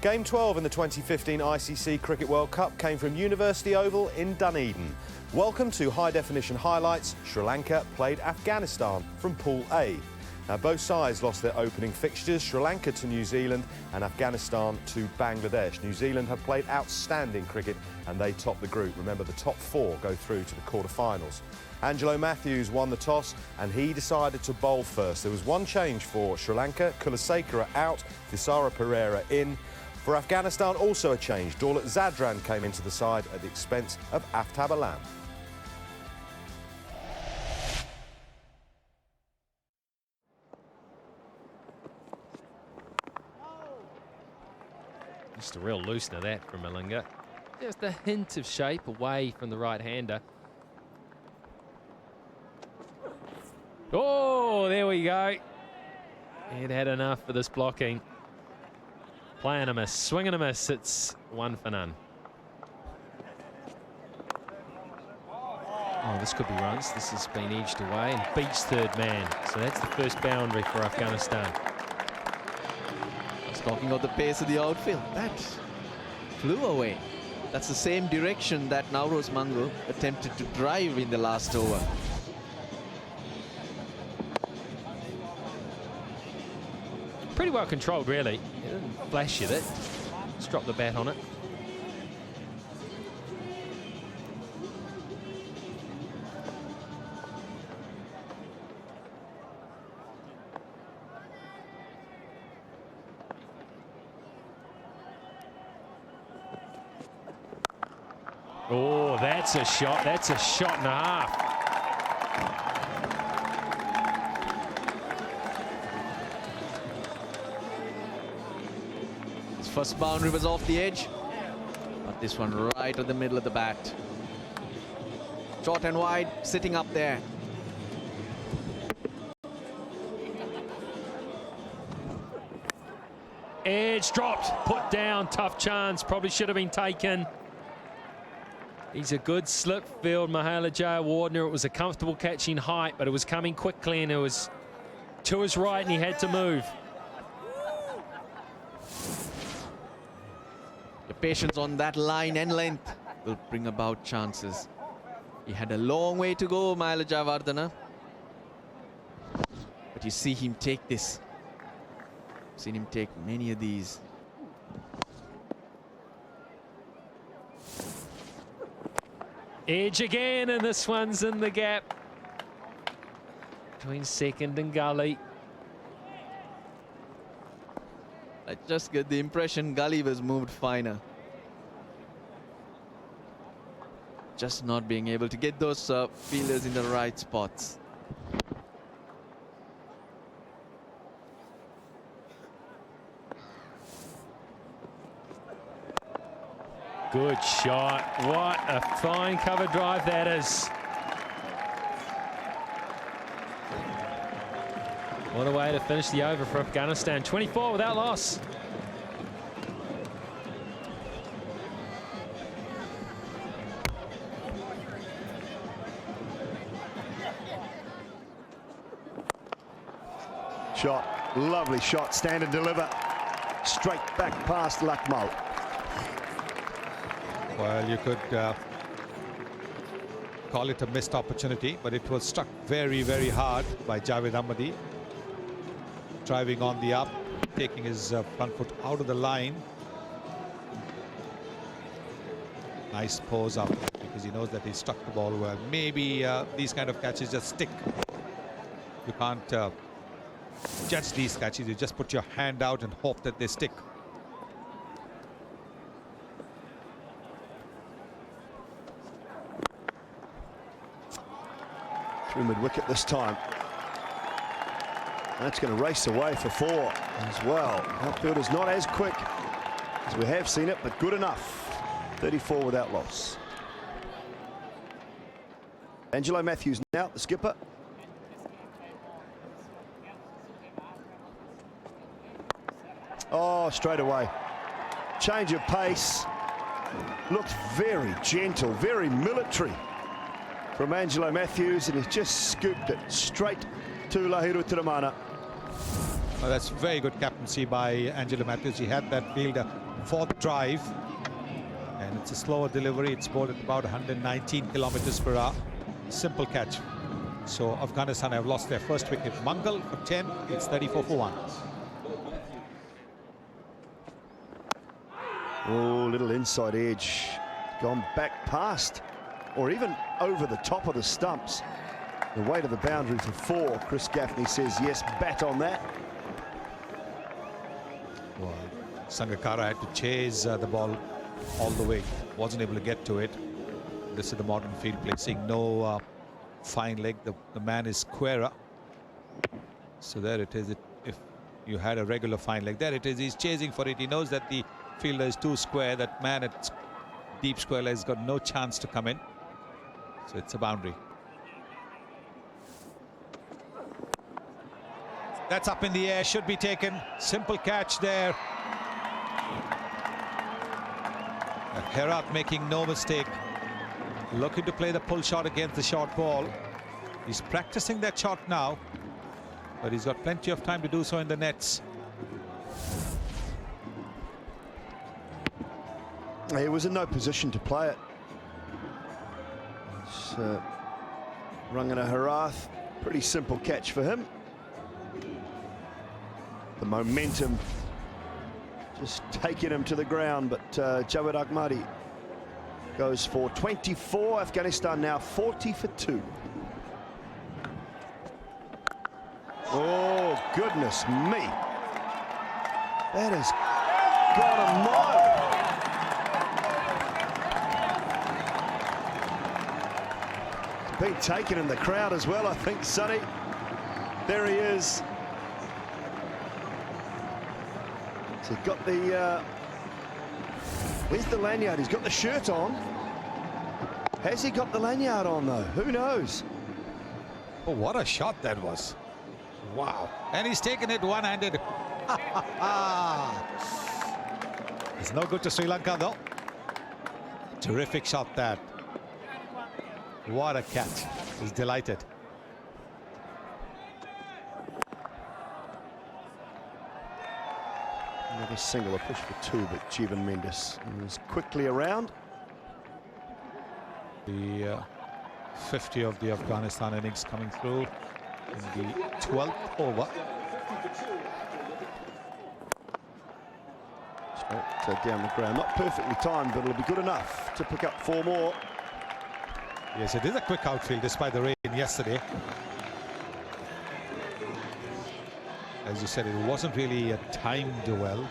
Game 12 in the 2015 ICC Cricket World Cup came from University Oval in Dunedin. Welcome to high-definition highlights. Sri Lanka played Afghanistan from Pool A. Now, both sides lost their opening fixtures, Sri Lanka to New Zealand and Afghanistan to Bangladesh. New Zealand have played outstanding cricket and they topped the group. Remember, the top four go through to the quarter-finals. Angelo Matthews won the toss and he decided to bowl first. There was one change for Sri Lanka, Kulasekara out, Thisara Perera in. For Afghanistan, also a change. Daulat Zadran came into the side at the expense of Aftab Alam. Just a real loosener that from Malinga. Just a hint of shape away from the right-hander. Oh, there we go. It had enough for this blocking. Playing a miss, swinging a miss. It's 1 for none. Oh, this could be runs. This has been edged away and beats third man. So that's the first boundary for Afghanistan. Talking of the pace of the outfield, that flew away. That's the same direction that Nauros Mango attempted to drive in the last over. Pretty well controlled, really. It didn't flash you that. Just drop the bat on it. Oh, that's a shot. That's a shot and a half. His first boundary was off the edge, but this one right at the middle of the bat. Short and wide, sitting up there. Edge dropped, put down, tough chance. Probably should have been taken. He's a good slip field, Mahela Jayawardene. It was a comfortable catching height, but it was coming quickly and it was to his right and he had to move. The patience on that line and length will bring about chances. He had a long way to go, Mahela Jayawardene. But you see him take this. Seen him take many of these. Edge again, and this one's in the gap between second and gully. I just get the impression gully was moved finer. Just not being able to get those fielders in the right spots. Good shot. What a fine cover drive that is. What a way to finish the over for Afghanistan. 24 without loss. Shot, lovely shot, stand and deliver. Straight back past Lakmal. Well, you could call it a missed opportunity, but it was struck very, very hard by Javed Ahmadi. Driving on the up, taking his front foot out of the line. Nice pose up because he knows that he struck the ball well. Maybe these kind of catches just stick. You can't judge these catches. You just put your hand out and hope that they stick. Through mid-wicket this time. That's going to race away for 4 as well. Outfield is not as quick as we have seen it, but good enough. 34 without loss. Angelo Matthews now, the skipper. Oh, straight away. Change of pace. Looked very gentle, very military from Angelo Matthews, and he's just scooped it straight to Lahiru Tiramana. Well, that's very good captaincy by Angelo Matthews. He had that fielder fourth drive, and it's a slower delivery. It's bowled at about 119 kilometers per hour. Simple catch. So Afghanistan have lost their first wicket. Mangal for 10. It's 34 for 1. Oh, little inside edge, gone back past, or even over the top of the stumps. The weight of the boundary for 4. Chris Gaffney says yes, bat on that. Well, Sangakkara had to chase the ball all the way. Wasn't able to get to it. This is the modern field play, seeing no fine leg. The man is squarer. So there it is. If you had a regular fine leg, there it is. He's chasing for it. He knows that the fielder is too square. That man at deep square leg has got no chance to come in. So it's a boundary. That's up in the air, should be taken. Simple catch there. Herat making no mistake. Looking to play the pull shot against the short ball. He's practicing that shot now, but he's got plenty of time to do so in the nets. He was in no position to play it. It's Rangana Herath, pretty simple catch for him. The momentum just taking him to the ground, but Javed Ahmadi goes for 24. Afghanistan now 40 for 2. Oh, goodness me. That has gone a mile. Been taken in the crowd as well, I think, Sonny. There he is. So he's got the, where's the lanyard? He's got the shirt on. Has he got the lanyard on, though? Who knows? Oh, what a shot that was. Wow. And he's taken it one-handed. It's no good to Sri Lanka, though. Terrific shot, that. What a catch. He's delighted. Another single, a push for 2, but Jeevan Mendes is quickly around. The 50 of the Afghanistan innings coming through in the 12th over. Straight down the ground, not perfectly timed, but it'll be good enough to pick up 4 more. Yes, it is a quick outfield despite the rain yesterday. As you said, it wasn't really timed well,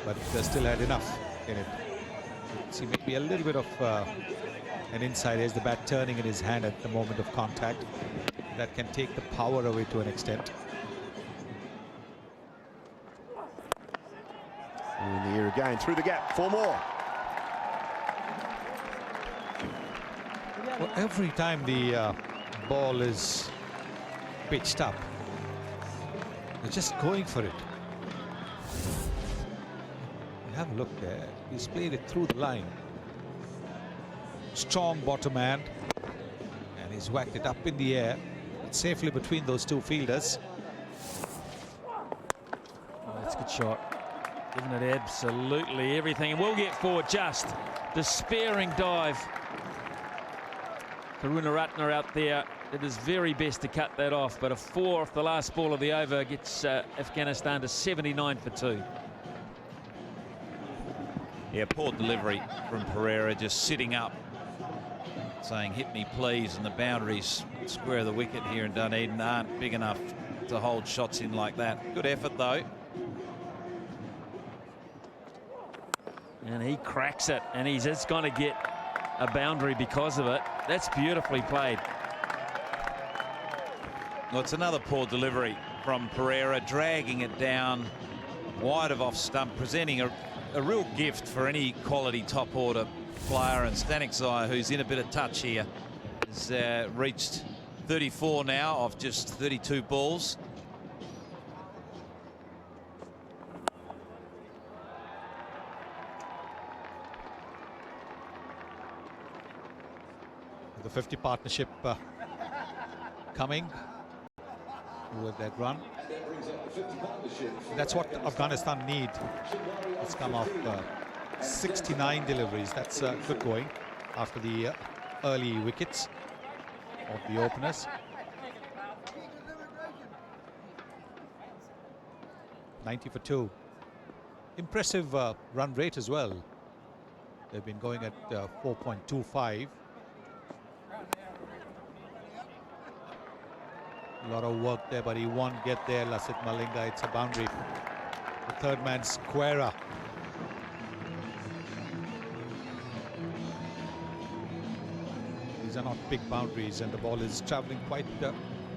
but they still had enough in it. See maybe a little bit of an inside edge, the bat turning in his hand at the moment of contact. That can take the power away to an extent. In the air again, through the gap, 4 more. Well, every time the ball is pitched up, they're just going for it. Have a look there. He's played it through the line. Strong bottom hand. And he's whacked it up in the air. It's safely between those 2 fielders. Oh, that's a good shot. Giving it absolutely everything. And we'll get forward. Just despairing dive. Karunaratne out there. It is very best to cut that off, but a 4 off the last ball of the over gets Afghanistan to 79 for 2. Yeah, poor delivery from Perera, just sitting up, saying hit me please, and the boundaries square of the wicket here in Dunedin aren't big enough to hold shots in like that. Good effort though. And he cracks it, and he's just going to get a boundary because of it. That's beautifully played. Well, it's another poor delivery from Perera, dragging it down wide of off stump, presenting a real gift for any quality top order player. And Stanikzai, who's in a bit of touch here, has reached 34 now off just 32 balls. The 50 partnership coming with that run. That's what Afghanistan need. It's come off 69 deliveries. That's good going after the early wickets of the openers. 90 for 2. Impressive run rate as well. They've been going at 4.25. A lot of work there, but he won't get there. Lasith Malinga, it's a boundary. The third man squarer. These are not big boundaries, and the ball is travelling quite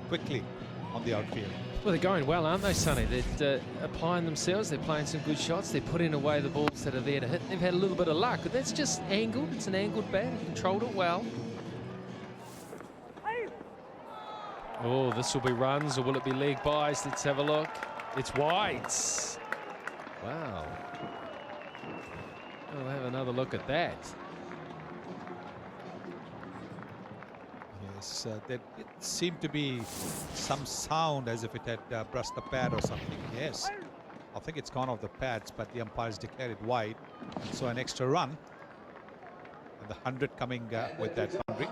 quickly on the outfield. Well, they're going well, aren't they, Sonny? They're applying themselves. They're playing some good shots. They're putting away the balls that are there to hit. They've had a little bit of luck, but that's just angled. It's an angled bat. He controlled it well. Oh, this will be runs, or will it be leg buys? Let's have a look. It's wides. Wow. We'll have another look at that. Yes, there it seemed to be some sound as if it had brushed the pad or something. Yes, I think it's gone off the pads, but the umpires declared it wide. So an extra run. And the 100 coming with that boundary.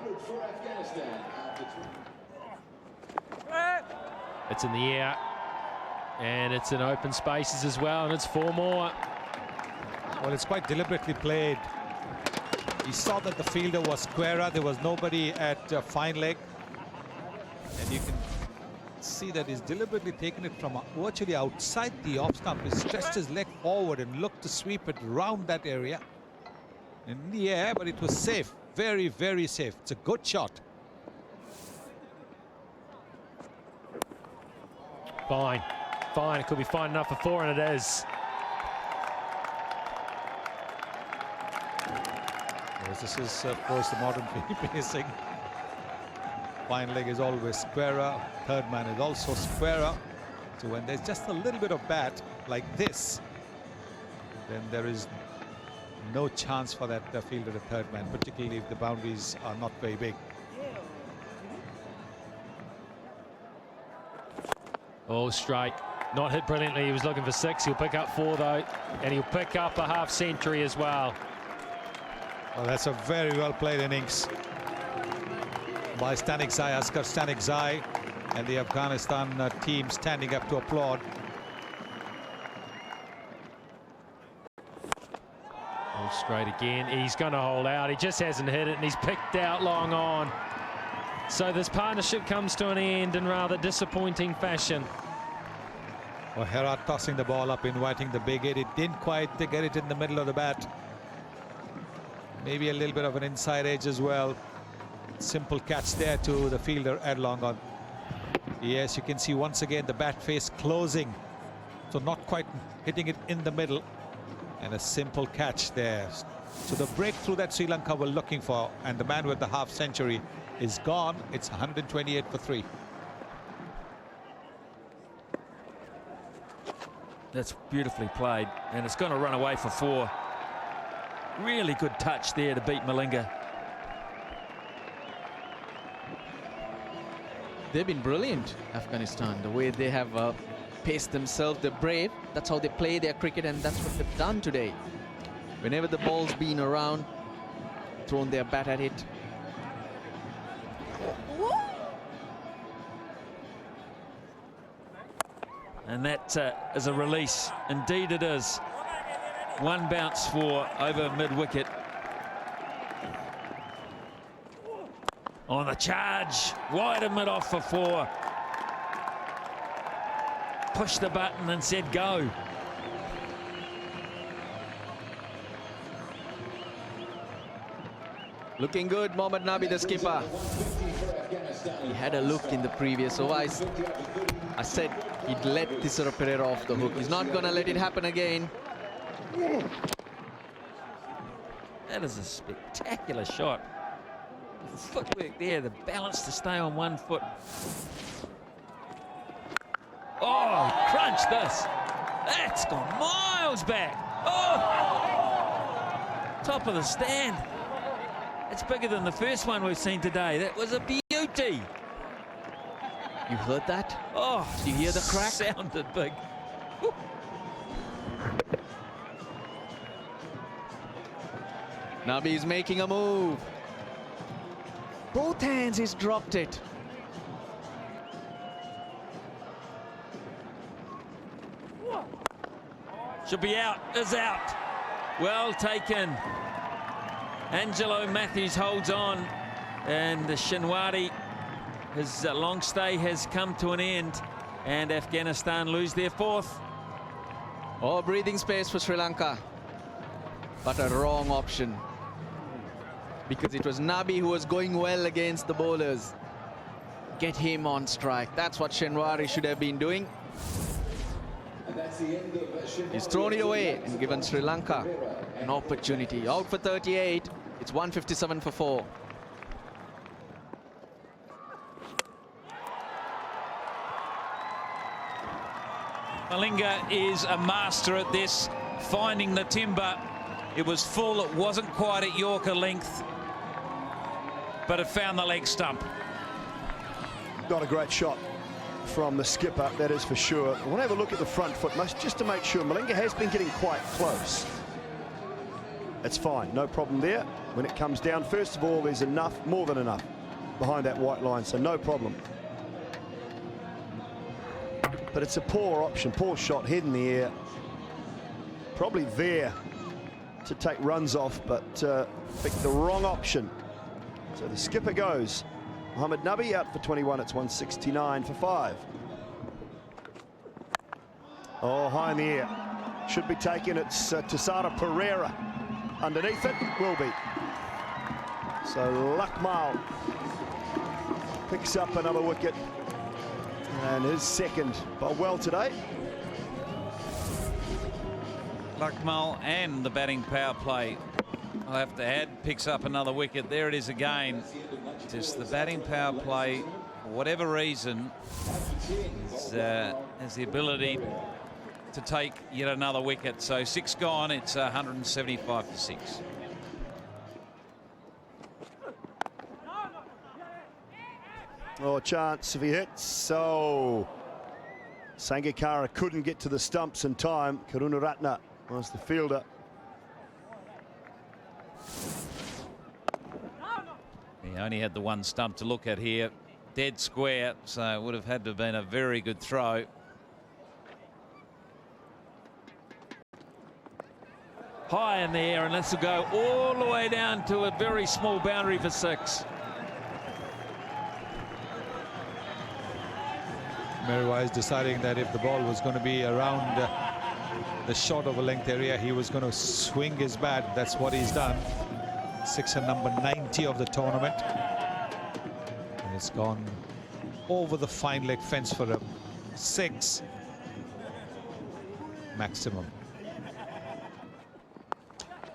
It's in the air, and it's in open spaces as well, and it's 4 more. Well, it's quite deliberately played. He saw that the fielder was squarer. There was nobody at fine leg. And you can see that he's deliberately taken it from virtually outside the off stump. He stretched his leg forward and looked to sweep it around that area. In the air, but it was safe. Very, very safe. It's a good shot. Fine. Fine. It could be fine enough for 4, and it is. Yes, this is, of course, the modern pacing. Fine leg is always squarer. Third man is also squarer. So when there's just a little bit of bat like this, then there is no chance for that fielder, the third man, particularly if the boundaries are not very big. Oh, straight. Not hit brilliantly. He was looking for 6. He'll pick up 4, though. And he'll pick up a half century as well. Well, that's a very well played innings by Stanikzai, Asghar Stanikzai, and the Afghanistan team standing up to applaud. Oh, straight again. He's going to hold out. He just hasn't hit it, and he's picked out long on. So this partnership comes to an end in rather disappointing fashion. Mahela tossing the ball up, inviting the big hit. It didn't quite get it in the middle of the bat. Maybe a little bit of an inside edge as well. Simple catch there to the fielder, Adlong on. Yes, you can see once again the bat face closing. So not quite hitting it in the middle. And a simple catch there. So the breakthrough that Sri Lanka were looking for, and the man with the half century is gone. It's 128 for 3. That's beautifully played, and it's going to run away for 4. Really good touch there to beat Malinga. They've been brilliant, Afghanistan, the way they have paced themselves. They're brave. That's how they play their cricket, and that's what they've done today. Whenever the ball's been around, thrown their bat at it. And that is a release. Indeed it is. 1 bounce for over mid-wicket. On the charge. Wide and mid-off for 4. Pushed the button and said go. Looking good, Mohammad Nabi, the skipper. He had a look in the previous over. I said he'd let Thisara Perera off the hook. He's not going to let it happen again. That is a spectacular shot. The footwork there, the balance to stay on 1 foot. Oh, crunch this. That's gone miles back. Oh! Top of the stand. It's bigger than the first one we've seen today. That was a beauty. You heard that? Oh, Did you hear the crack? Sounded big. Woo. Nabi's making a move. Both hands, he's dropped it. Should be out, is out. Well taken. Angelo Matthews holds on, and the Shinwari, his long stay has come to an end, and Afghanistan lose their fourth. Oh, breathing space for Sri Lanka. But a wrong option. Because it was Nabi who was going well against the bowlers. Get him on strike. That's what Shinwari should have been doing. He's thrown it away and given Sri Lanka an opportunity. Out for 38. It's 157 for 4. Malinga is a master at this, finding the timber. It was full, it wasn't quite at Yorker length, but it found the leg stump. Not a great shot from the skipper, that is for sure. I want to have a look at the front foot, just to make sure. Malinga has been getting quite close. It's fine, no problem there. When it comes down, first of all, there's enough, more than enough, behind that white line, so no problem. But it's a poor option, poor shot, head in the air. Probably there to take runs off, but picked the wrong option. So the skipper goes. Mohamed Nabi out for 21. It's 169 for 5. Oh, high in the air. Should be taken. It's Thisara Perera. Underneath it, will be. So Lakmal picks up another wicket. And his second. But well today. Lakmal and the batting power play, I'll have to add, picks up another wicket. There it is again. Just the batting power play, for whatever reason, has the ability to take yet another wicket. So 6 gone, it's 175 for 6. Oh, chance if he hits. So Sangakkara couldn't get to the stumps in time. Karunaratne was the fielder. He only had the one stump to look at here. Dead square, so it would have had to have been a very good throw. High in the air, and this will go all the way down to a very small boundary for 6. Merriwise deciding that if the ball was going to be around the short of a length area, he was going to swing his bat. That's what he's done. Sixer number 90 of the tournament. And it's gone over the fine leg fence for a 6 maximum.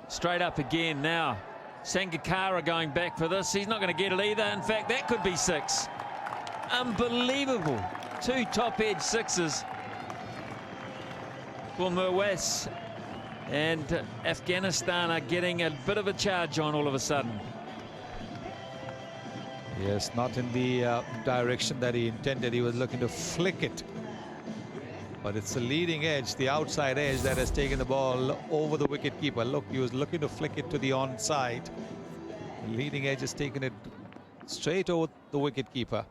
Straight up again now. Sangakkara going back for this. He's not going to get it either. In fact, that could be 6. Unbelievable. 2 top edge 6s for Merwas, and Afghanistan are getting a bit of a charge on all of a sudden. Yes, not in the direction that he intended. He was looking to flick it, but it's the leading edge, the outside edge, that has taken the ball over the wicket keeper. Look, he was looking to flick it to the onside. The leading edge has taken it straight over the wicket keeper.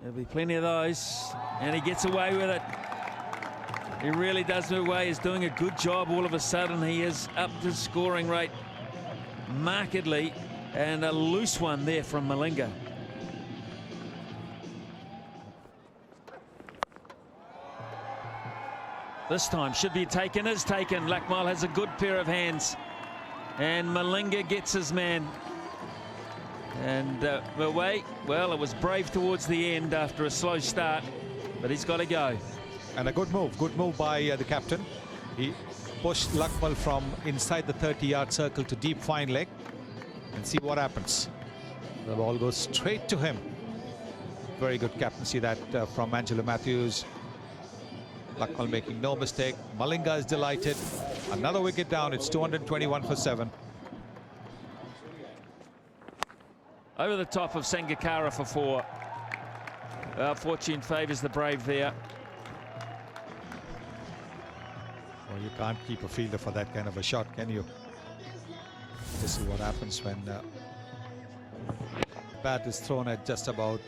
There'll be plenty of those, and he gets away with it. He really does move away. He's doing a good job. All of a sudden, he is up his scoring rate markedly, and a loose one there from Malinga. This time should be taken, is taken. Lakmal has a good pair of hands, and Malinga gets his man. And away, well, it was brave towards the end after a slow start, but he's got to go. And a good move by the captain. He pushed Lakmal from inside the 30-yard circle to deep fine leg, and see what happens. The ball goes straight to him. Very good captaincy that from Angelo Matthews. Lakmal making no mistake. Malinga is delighted. Another wicket down. It's 221 for 7. over the top of Sangakkara for 4. Fortune favours the brave there. Well, you can't keep a fielder for that kind of a shot, can you? This is what happens when bat is thrown at just about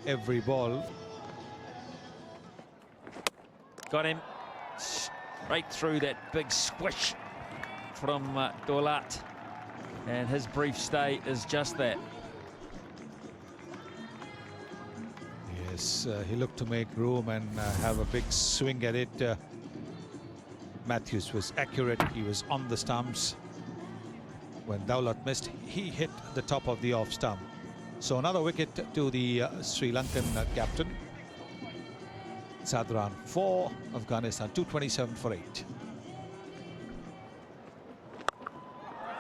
every ball. Got him straight through that big swish from Dolat. And his brief stay is just that. Yes, he looked to make room and have a big swing at it. Matthews was accurate. He was on the stumps. When Dowlat missed, he hit the top of the off stump. So another wicket to the Sri Lankan captain. Sadran 4, Afghanistan 227 for 8.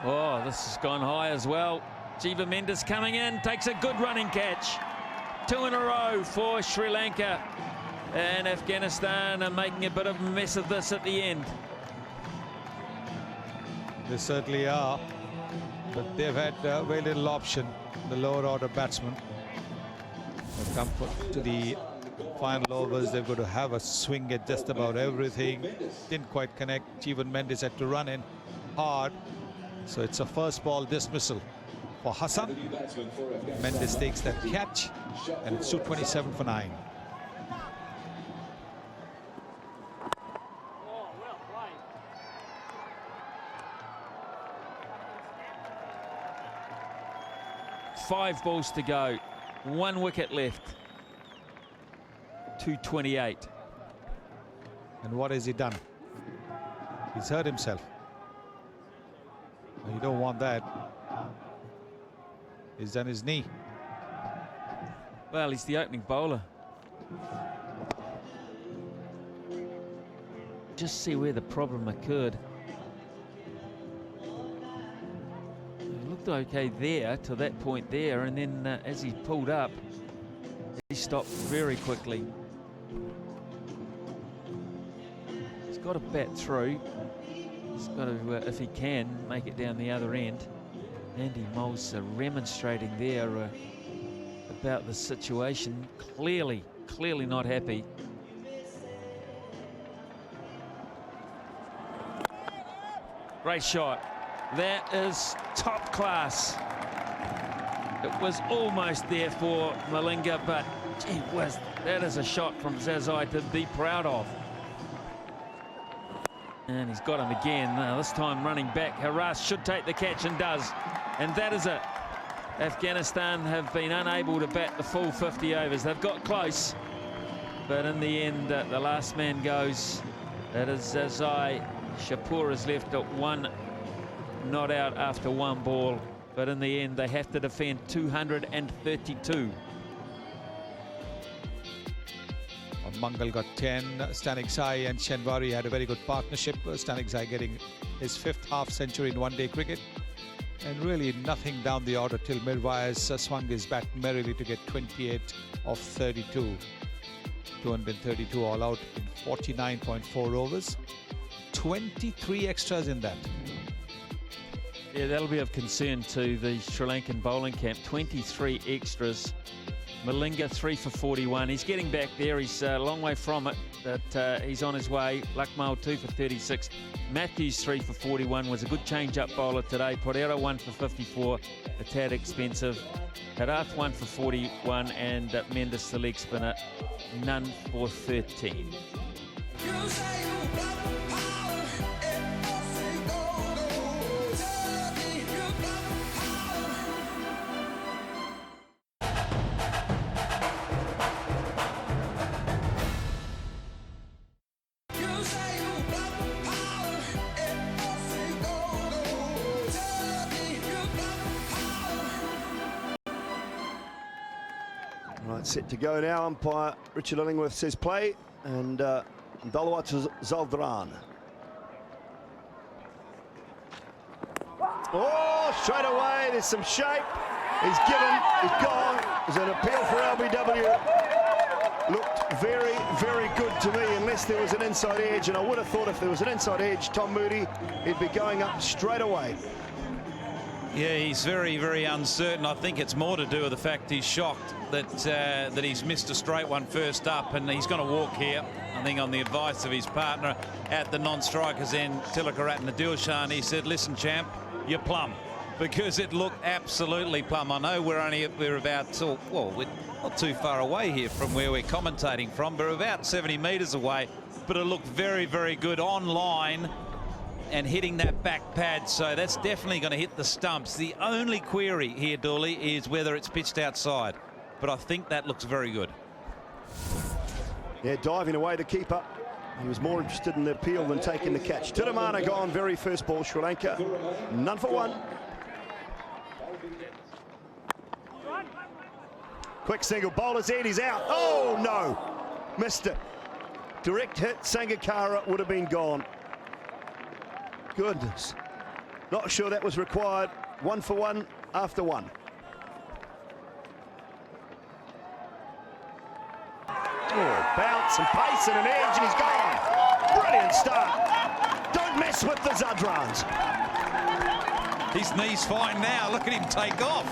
Oh, this has gone high as well. Jiva Mendes coming in, takes a good running catch. 2 in a row for Sri Lanka. And Afghanistan are making a bit of a mess of this at the end. They certainly are. But they've had very little option, the lower order batsmen. They've come to the final overs. They've got to have a swing at just about everything. Didn't quite connect. Jeevan Mendes had to run in hard. So it's a first ball dismissal for Hassan. Mendes takes that catch, and it's 227 for 9. Five balls to go, 1 wicket left. 228. And what has he done? He's hurt himself. You don't want that. He's done his knee. Well, he's the opening bowler. Just see where the problem occurred. He looked okay there to that point there, and then as he pulled up, he stopped very quickly. He's got to bat through. He's got to, if he can, make it down the other end. Andy Moles remonstrating there about the situation. Clearly not happy. Great shot. That is top class. It was almost there for Malinga, but gee whiz, that is a shot from Zazai to be proud of. And he's got him again. This time running back. Haras should take the catch and does. And that is it. Afghanistan have been unable to bat the full 50 overs. They've got close. But in the end, the last man goes. That is Zazai. Shapur is left at 1 not out after 1 ball. But in the end, they have to defend 232. Mangal got 10. Stanikzai and Shenwari had a very good partnership. Stanikzai getting his 5th half-century in one-day cricket. And really nothing down the order till Mirwais swung his bat merrily to get 28 of 32. 232 all out in 49.4 overs. 23 extras in that. Yeah, that'll be of concern to the Sri Lankan bowling camp. 23 extras. Malinga 3 for 41. He's getting back there. He's a long way from it, but he's on his way. Luckmal 2 for 36. Matthews 3 for 41 was a good change-up bowler today. Perera 1 for 54, a tad expensive. Harath 1 for 41, and Mendes the leg spinner, none for 13. Right, set to go now. Umpire Richard Illingworth says play, and Dalwat Zaldran. Oh, straight away, there's some shape. He's given, he's gone. There's an appeal for LBW. Looked very, very good to me, unless there was an inside edge, and I would have thought if there was an inside edge, Tom Moody, he'd be going up straight away. Yeah, he's very, very uncertain. I think it's more to do with the fact he's shocked that he's missed a straight one first up, and he's going to walk here. I think on the advice of his partner at the non-strikers end, Tilakaratne Dilshan, he said, "Listen, champ, you're plumb," because it looked absolutely plumb. I know we're about, well, we're not too far away here from where we're commentating from, but we're about 70 metres away. But it looked very, very good on line and hitting that back pad, so that's definitely going to hit the stumps. The only query here, Dooley, is whether it's pitched outside, but I think that looks very good. Yeah, diving away the keeper. He was more interested in the appeal than taking the catch. Tiramana gone, very first ball, Sri Lanka. None for one. Quick single, bowler's in, he's out. Oh, no. Missed it. Direct hit, Sangakkara would have been gone. Goodness. Not sure that was required. 1 for 1 after 1. Oh, bounce and pace and an edge, and he's gone. Brilliant start. Don't mess with the Zadrans. His knee's fine now. Look at him take off.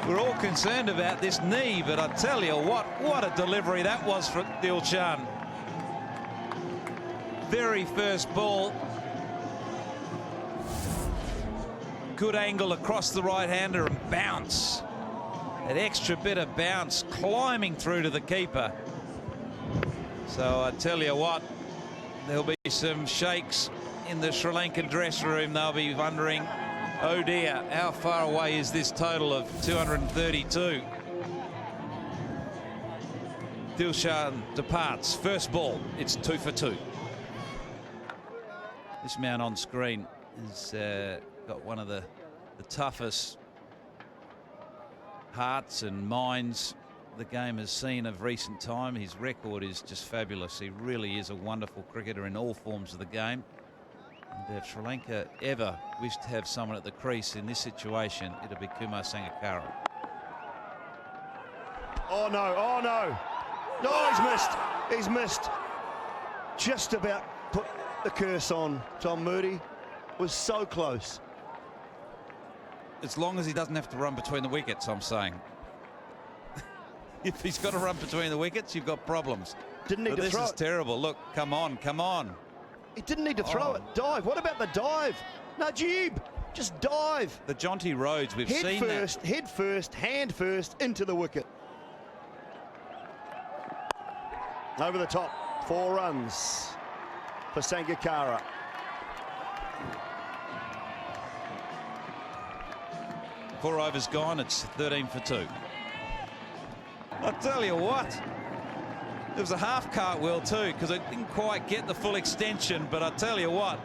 We're all concerned about this knee, but I tell you what a delivery that was for Dilshan. Very first ball. Good angle across the right-hander and bounce. An extra bit of bounce climbing through to the keeper. So I tell you what, there'll be some shakes in the Sri Lankan dressing room. They'll be wondering, oh dear, how far away is this total of 232? Dilshan departs. First ball, it's 2 for 2. This man on screen has got one of the toughest hearts and minds the game has seen of recent time. His record is just fabulous. He really is a wonderful cricketer in all forms of the game. And if Sri Lanka ever wish to have someone at the crease in this situation, it'll be Kumar Sangakkara. Oh no, oh no. No, he's missed. He's missed. Just about put the curse on Tom Moody. Was so close. As long as he doesn't have to run between the wickets, I'm saying. If he's got to run between the wickets, you've got problems. Didn't need to throw it. This is terrible. Look, come on, come on. He didn't need to throw it. Dive. What about the dive? Najib, just dive. The Jonty Rhodes, we've seen that. Head first, hand first, into the wicket. Over the top, 4 runs for Sangakkara. Four overs gone, it's 13 for 2. I tell you what, it was a half cartwheel too, because it didn't quite get the full extension, but I tell you what,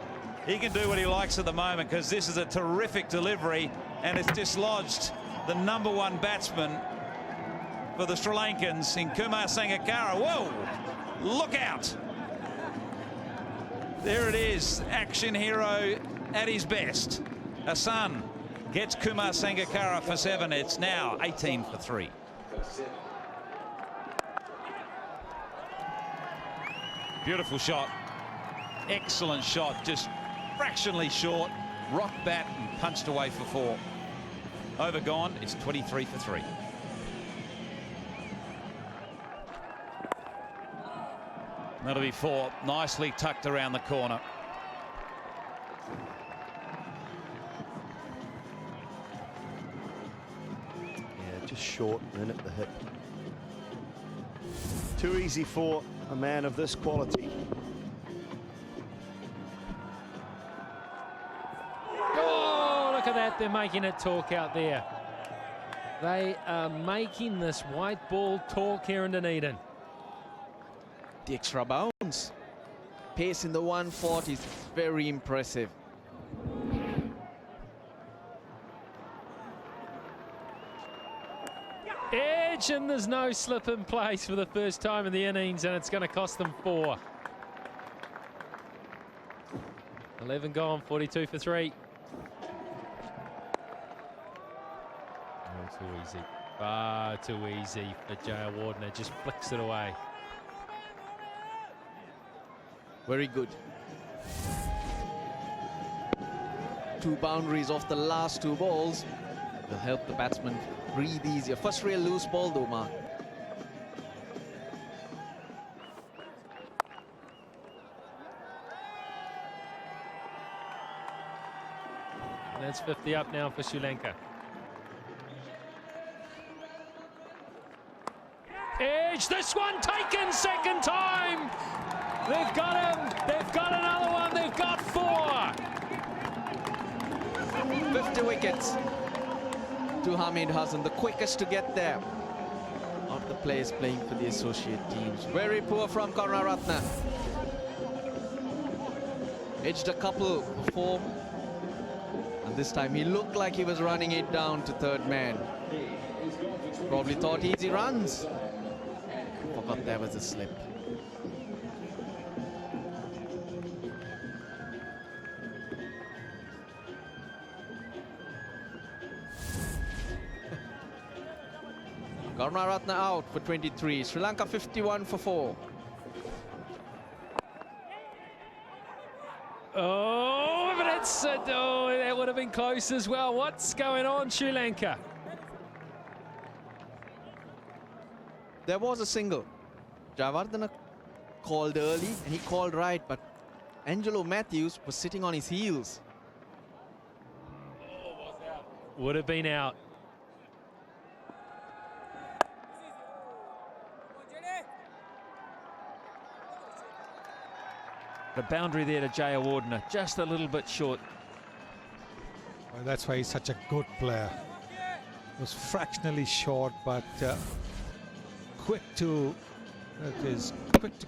he can do what he likes at the moment, because this is a terrific delivery, and it's dislodged the #1 batsman for the Sri Lankans in Kumar Sangakkara. Whoa, look out. There it is, action hero at his best. Hassan gets Kumar Sangakkara for 7. It's now 18 for 3. Beautiful shot. Excellent shot. Just fractionally short. Rock bat and punched away for 4. Over gone. It's 23 for 3. That'll be 4. Nicely tucked around the corner. Just short and at the hip. Too easy for a man of this quality. Oh, look at that. They're making it talk out there. They are making this white ball talk here in Dunedin. The extra bounce. Pace in the 140 is very impressive. Edge, and there's no slip in place for the first time in the innings, and it's going to cost them 4. 11 gone, 42 for 3. Oh, too easy. Far too easy for Jayawardene. Just flicks it away. Very good. 2 boundaries off the last 2 balls will help the batsman breathe easier. First real loose ball though, Mark. And that's 50 up now for Sri Lanka. Edge, this one taken second time. They've got him. They've got another one. They've got 4. 50 wickets to Hamid Hassan, the quickest to get there of the players playing for the associate teams. Very poor from Karunaratne. Edged a couple before, and this time he looked like he was running it down to third man. Probably thought easy runs. Forgot there was a slip. Karunaratne out for 23. Sri Lanka 51 for 4. Oh, but it's oh, that would have been close as well. What's going on, Sri Lanka? There was a single. Jayawardene called early and he called right, but Angelo Matthews was sitting on his heels. Would have been out. The boundary there to Jayawardene, just a little bit short. Well, that's why he's such a good player. Was fractionally short, but quick to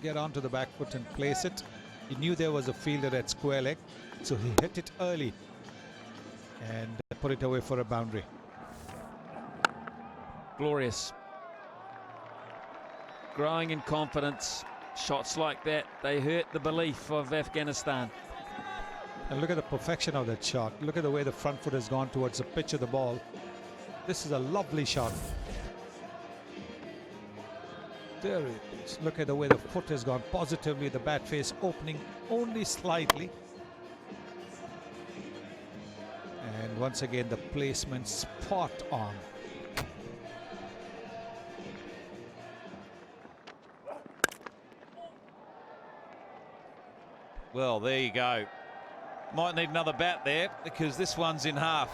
get onto the back foot and place it. He knew there was a fielder at square leg, so he hit it early and put it away for a boundary. Glorious. Growing in confidence. Shots like that, they hurt the belief of Afghanistan. And look at the perfection of that shot. Look at the way the front foot has gone towards the pitch of the ball. This is a lovely shot. There it is. Look at the way the foot has gone positively, the bat face opening only slightly. And once again, the placement spot on. Well, there you go. Might need another bat there because this one's in half.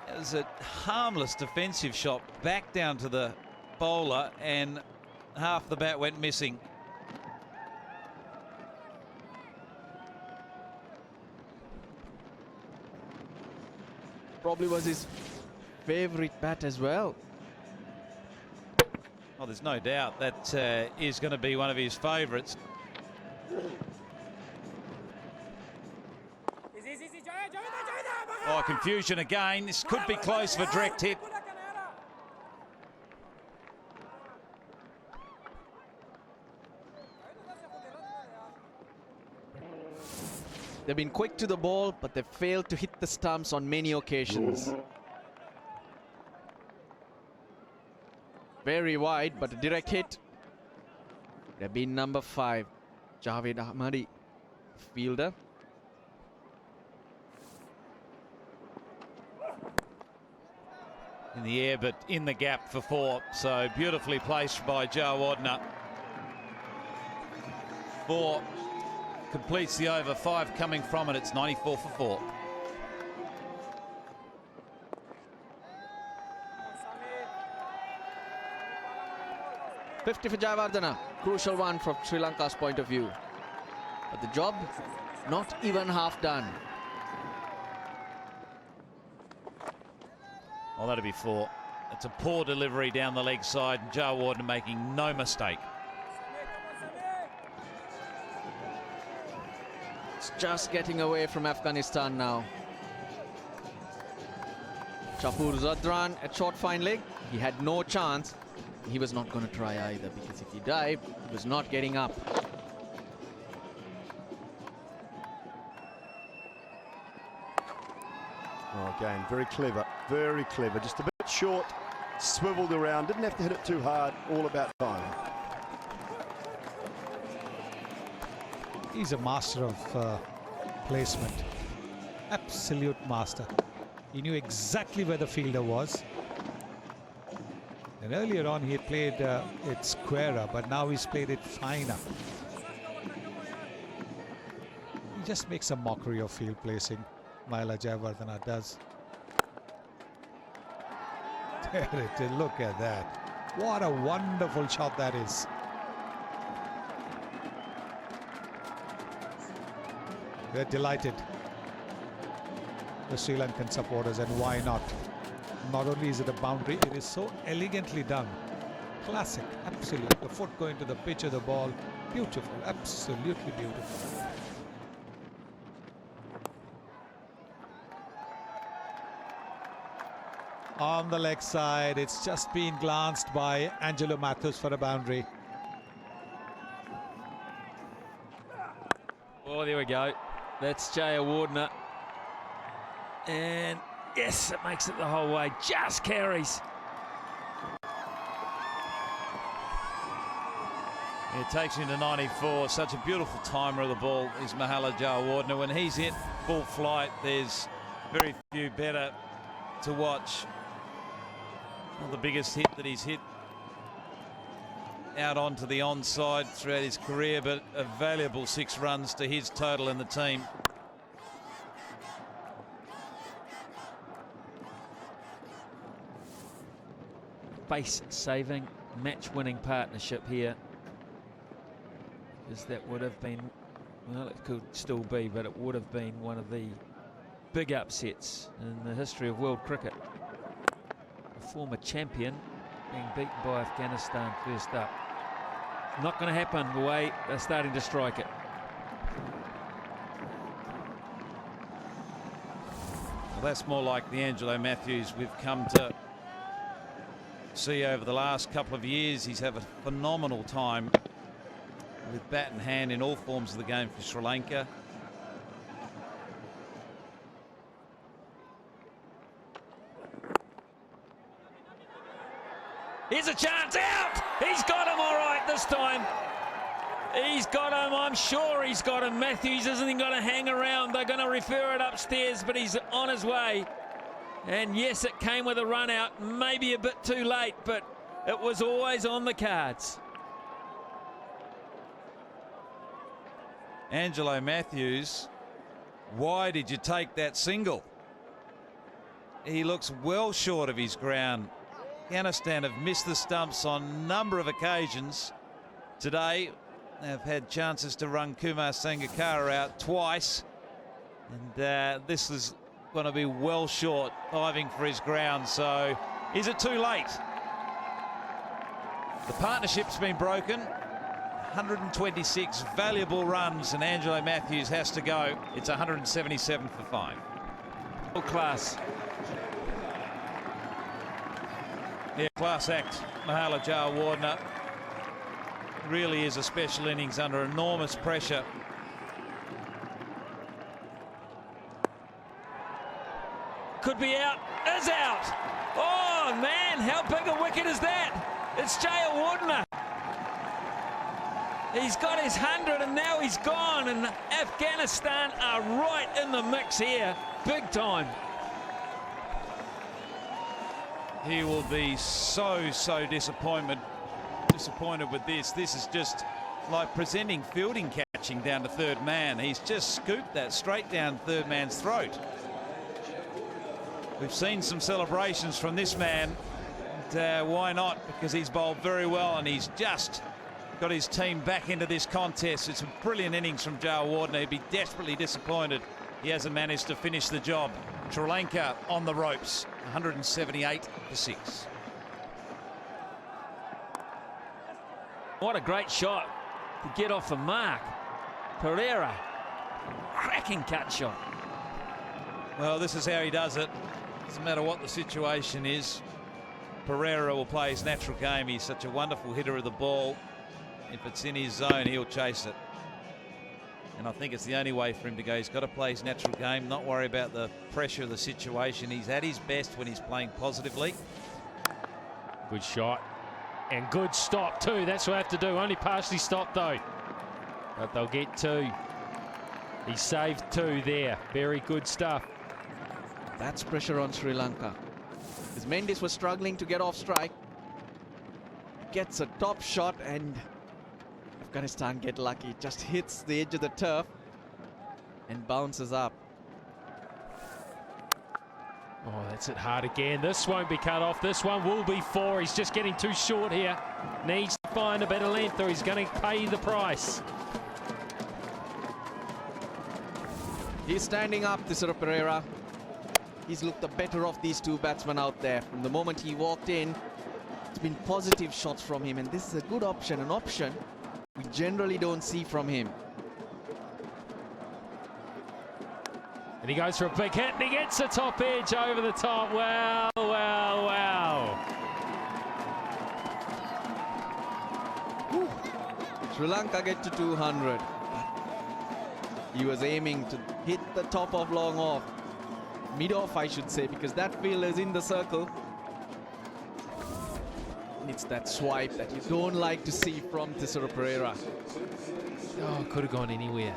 It was a harmless defensive shot back down to the bowler and half the bat went missing. Probably was his favorite bat as well. Oh, there's no doubt that is going to be one of his favourites. Oh, confusion again. This could be close for direct hit. They've been quick to the ball, but they've failed to hit the stumps on many occasions. Very wide, but a direct hit. They've been number 5. Javed Ahmadi, fielder. In the air, but in the gap for 4. So beautifully placed by Jayawardene. 4 completes the over. 5 coming from it. It's 94 for 4. $50 for Jayawardene, crucial one from Sri Lanka's point of view. But the job, not even half done. Oh, that'll be 4. It's a poor delivery down the leg side. Jayawardene making no mistake. It's just getting away from Afghanistan now. Chapur Zadran at short fine leg. He had no chance. He was not going to try either, because if he dived, he was not getting up. Oh, again, very clever, very clever. Just a bit short, swiveled around, didn't have to hit it too hard, all about time. He's a master of placement. Absolute master. He knew exactly where the fielder was. And earlier on, he had played it squarer, but now he's played it finer. He just makes a mockery of field placing. Mahela Jayawardene does. There it is. Look at that. What a wonderful shot that is. They're delighted, the Sri Lankan supporters, and why not? Not only is it a boundary, it is so elegantly done. Classic, absolutely. The foot going to the pitch of the ball. Beautiful, absolutely beautiful. On the leg side, it's just been glanced by Angelo Matthews for a boundary. Oh, there we go. That's Jayawardene. And yes, it makes it the whole way. Just carries. It takes him to 94. Such a beautiful timer of the ball is Mahela Jayawardene. When he's hit full flight, there's very few better to watch. Not the biggest hit that he's hit out onto the onside throughout his career, but a valuable 6 runs to his total in the team. Base-saving, match-winning partnership here. Because that would have been, well, it could still be, but it would have been one of the big upsets in the history of world cricket. A former champion being beaten by Afghanistan first up. Not going to happen the way they're starting to strike it. Well, that's more like the Angelo Matthews we've come to see over the last couple of years. He's had a phenomenal time with bat in hand in all forms of the game for Sri Lanka. Here's a chance, out! He's got him all right this time. He's got him, I'm sure he's got him. Matthews isn't going to hang around. They're going to refer it upstairs, but he's on his way. And yes, it came with a run out, maybe a bit too late, but it was always on the cards. Angelo Matthews, why did you take that single? He looks well short of his ground. Afghanistan have missed the stumps on a number of occasions today. They've had chances to run Kumar Sangakkara out twice, and this is going to be well short, diving for his ground. So is it too late? The partnership's been broken. 126 valuable runs, and Angelo Matthews has to go. It's 177 for 5. Full class. Yeah, class act. Mahela Jayawardene really is a special innings under enormous pressure. Could be out, is out. Oh man, how big a wicket is that? It's Jayawardene. He's got his 100 and now he's gone, and Afghanistan are right in the mix here, big time. He will be so disappointed with this. This is just like presenting fielding catching down to third man. He's just scooped that straight down third man's throat. We've seen some celebrations from this man, and why not? Because he's bowled very well and he's just got his team back into this contest. It's a brilliant innings from Jayawardene. He'd be desperately disappointed he hasn't managed to finish the job. Sri Lanka on the ropes, 178 for 6. What a great shot to get off the mark. Perera, cracking cut shot. Well, this is how he does it. Doesn't matter what the situation is. Perera will play his natural game. He's such a wonderful hitter of the ball. If it's in his zone, he'll chase it. And I think it's the only way for him to go. He's got to play his natural game, not worry about the pressure of the situation. He's at his best when he's playing positively. Good shot. And good stop too. That's what I have to do. Only partially stopped though. But they'll get 2. He saved 2 there. Very good stuff. That's pressure on Sri Lanka. As Mendes was struggling to get off strike. Gets a top shot and Afghanistan get lucky. Just hits the edge of the turf and bounces up. Oh, that's it hard again. This won't be cut off. This one will be 4. He's just getting too short here. Needs to find a bit of length or he's going to pay the price. He's standing up, Thisara Perera. He's looked the better of these 2 batsmen out there. From the moment he walked in, it's been positive shots from him, and this is a good option, an option we generally don't see from him. And he goes for a big hit and he gets the top edge over the top. Wow, wow, wow. Whew. Sri Lanka get to 200. He was aiming to hit the top of long off. Mid off, I should say, because that field is in the circle. And it's that swipe that you don't like to see from Thisara Perera. Oh, could have gone anywhere.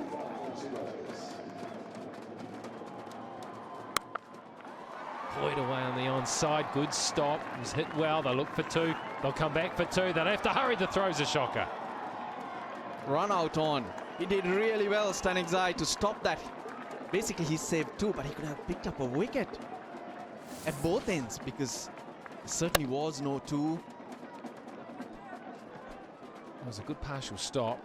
Point away on the onside. Good stop. It was hit well. They'll look for 2. They'll come back for 2. They'll have to hurry. The throw's a shocker. Run out on. He did really well, Stanikzai, to stop that. Basically, he saved 2, but he could have picked up a wicket at both ends because there certainly was no 2. It was a good partial stop.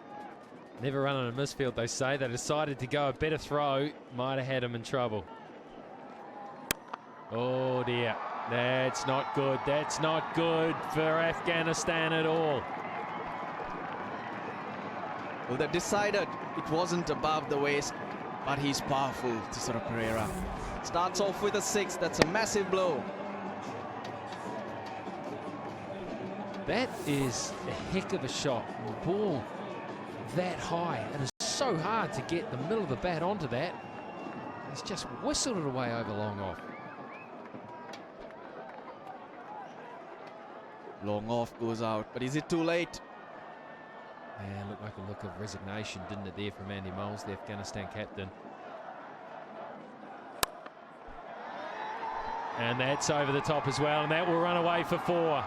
Never run on a misfield, they say. They decided to go a better throw. Might have had him in trouble. Oh dear. That's not good. That's not good for Afghanistan at all. Well, they've decided it wasn't above the waist, but he's powerful, Thisara Perera. Starts off with a 6. That's a massive blow. That is a heck of a shot. The ball that high. It is so hard to get the middle of the bat onto that. He's just whistled it away over long off. Long off goes out, but is it too late? Yeah, looked like a look of resignation, didn't it, there from Andy Moles, the Afghanistan captain. And that's over the top as well, and that will run away for 4.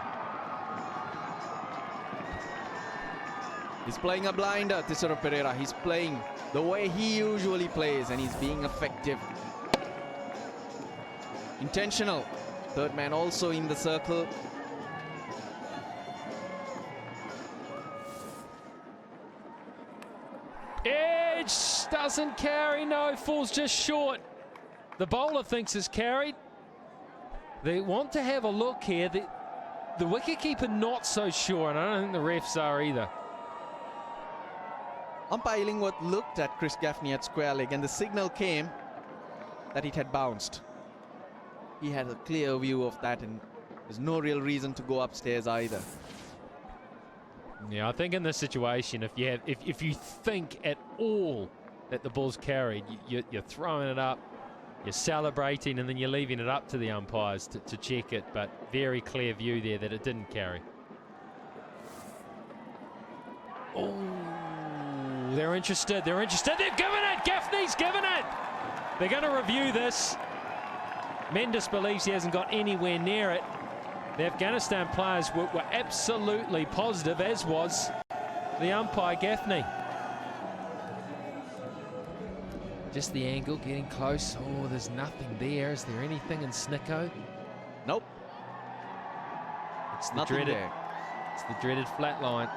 He's playing a blinder, Thisara Perera. He's playing the way he usually plays, and he's being effective. Intentional. 3rd man also in the circle. Edge doesn't carry, no, falls just short. The bowler thinks it's carried. They want to have a look here. The wicketkeeper not so sure, and I don't think the refs are either. Umpire Illingworth looked at Chris Gaffney at square leg, and the signal came that it had bounced. He had a clear view of that, and there's no real reason to go upstairs either. Yeah, I think in this situation, if you think at all that the ball's carried, you're throwing it up, you're celebrating, and then you're leaving it up to the umpires to check it. But very clear view there that it didn't carry. Oh, they're interested. They're interested. They've given it. Gaffney's given it. They're going to review this. Mendes believes he hasn't got anywhere near it. The Afghanistan players were absolutely positive, as was the umpire, Gaffney. Just the angle, getting close. Oh, there's nothing there. Is there anything in Snicko? Nope. It's the Nothing dreaded. there. It's the dreaded flat line.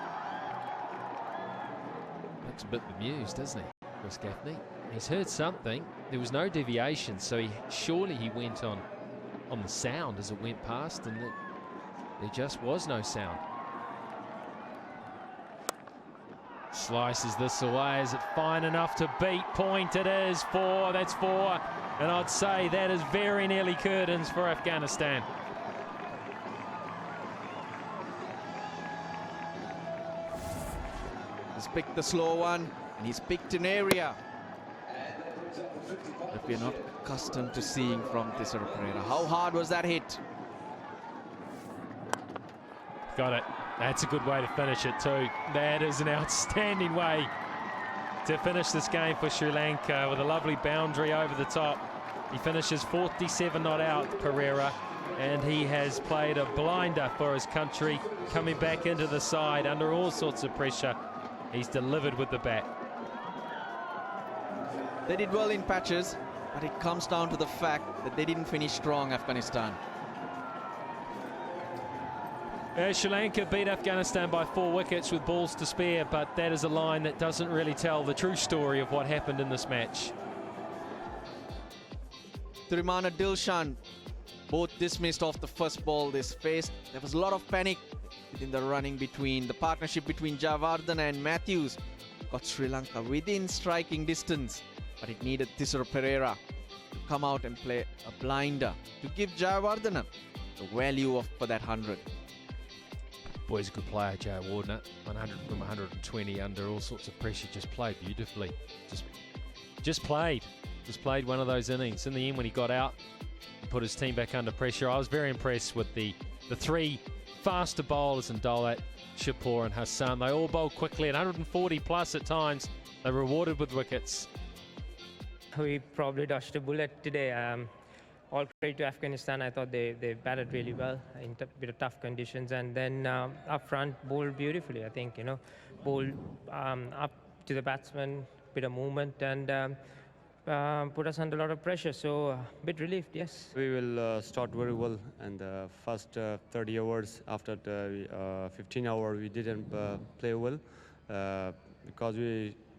Looks a bit bemused, doesn't he, Chris Gaffney? He's heard something. There was no deviation, so surely he went on the sound as it went past, and there just was no sound. Slices this away. Is it fine enough to beat? Point it is. 4. That's 4. And I'd say that is very nearly curtains for Afghanistan. He's picked the slow one, and he's picked an area that we're not accustomed to seeing from Thisara Perera. How hard was that hit? Got it. That's a good way to finish it too. That is an outstanding way to finish this game for Sri Lanka with a lovely boundary over the top. He finishes 47 not out, Perera, and he has played a blinder for his country, coming back into the side under all sorts of pressure. He's delivered with the bat. They did well in patches, but it comes down to the fact that they didn't finish strong, Afghanistan. Sri Lanka beat Afghanistan by 4 wickets with balls to spare, but that is a line that doesn't really tell the true story of what happened in this match. Thirimana Dilshan, both dismissed off the first ball they faced. There was a lot of panic within the running between the partnership between Jayawardene and Matthews. Got Sri Lanka within striking distance, but it needed Thisara Perera to come out and play a blinder to give Jayawardene the value for that 100. Boy's a good player, Jayawardene. 100 from 120 under all sorts of pressure. Just played beautifully. Just played one of those innings. In the end, when he got out, he put his team back under pressure. I was very impressed with the 3 faster bowlers in Dolat, Shapur and Hassan. They all bowled quickly at 140 plus at times. They were rewarded with wickets. We probably dodged a bullet today. All credit to Afghanistan. I thought they batted really well in a bit of tough conditions, and then up front bowled beautifully. I think, you know, bowled up to the batsman, bit of movement, and put us under a lot of pressure. So a bit relieved, yes. We will start very well, and the first 30 hours after the 15 hours we didn't play well because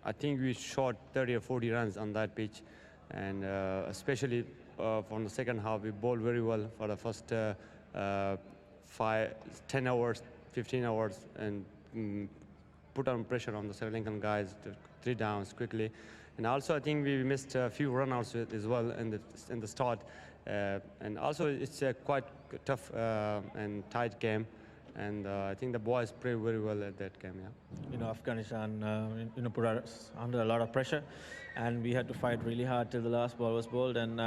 I think we shot 30 or 40 runs on that pitch, and especially from the second half we bowled very well for the first 10 hours, 15 hours, and put on pressure on the Sri Lankan guys to 3 downs quickly. And also I think we missed a few run-outs as well in the start, and also it's a quite tough and tight game, and I think the boys played very well at that game. Yeah. You know, Afghanistan put us under a lot of pressure, and we had to fight really hard till the last ball was bowled. And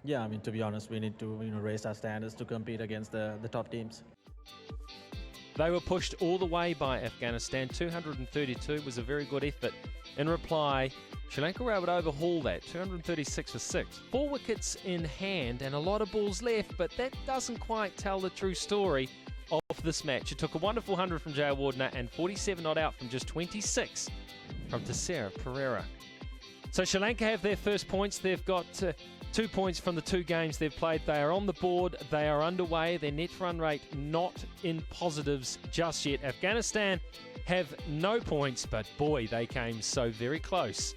yeah, I mean, to be honest, we need to raise our standards to compete against the top teams. They were pushed all the way by Afghanistan. 232 was a very good effort. In reply, Sri Lanka were able to overhaul that. 236 for 6. 4 wickets in hand and a lot of balls left, but that doesn't quite tell the true story of this match. It took a wonderful 100 from Jayawardene and 47 not out from just 26 from Thisara Perera. So Sri Lanka have their first points. They've got 2 points from the 2 games they've played. They are on the board. They are underway. Their net run rate not in positives just yet. Afghanistan have no points, but boy, they came so very close.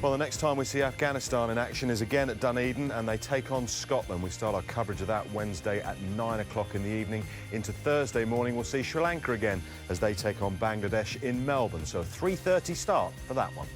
Well, the next time we see Afghanistan in action is again at Dunedin, and they take on Scotland. We start our coverage of that Wednesday at 9 o'clock in the evening. Into Thursday morning, we'll see Sri Lanka again as they take on Bangladesh in Melbourne. So a 3:30 start for that one.